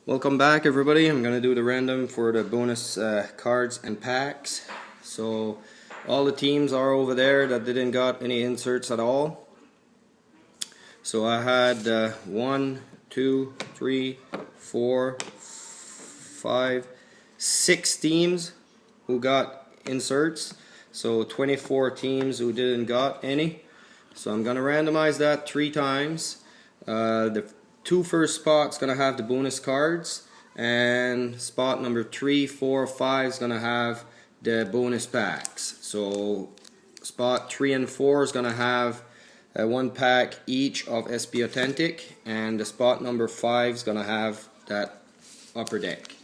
Welcome back, everybody. I'm going to do the random for the bonus cards and packs. So all the teams are over there that didn't got any inserts at all. So I had 1, 2, 3, 4, 5, 6 teams who got inserts. So 24 teams who didn't got any. So I'm going to randomize that 3 times. The 2 first spots gonna have the bonus cards, and spot number 3, 4, 5 is gonna have the bonus packs. So spot 3 and 4 is gonna have 1 pack each of SP Authentic, and the spot number 5 is gonna have that upper deck.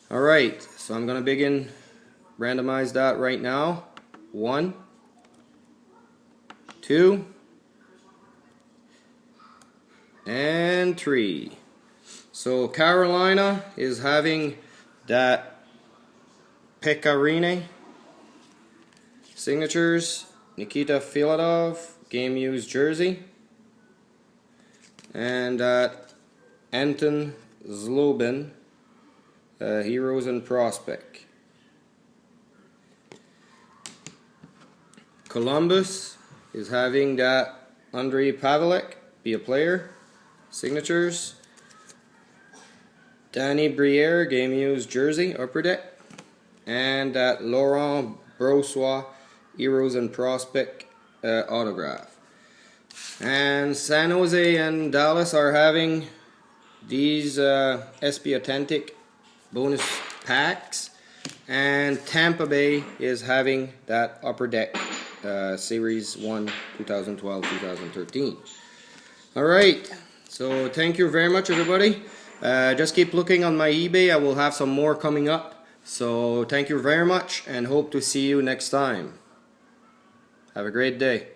Alright, so I'm gonna begin randomize that right now. 1, 2, and 3. So Carolina is having that Pekarine signatures, Nikita Filadov game used jersey, and that Anton Zlobin Heroes and Prospect. Columbus is having that Andrei Pavelec, be a player, signatures, Danny Briere game used jersey, upper deck, and that Laurent Brossoit Heroes and Prospect autograph. And San Jose and Dallas are having these SP Authentic bonus packs, and Tampa Bay is having that upper deck Series 1 2012-2013. Alright, so thank you very much, everybody. Just keep looking on my eBay. I will have some more coming up. So thank you very much, and hope to see you next time. Have a great day.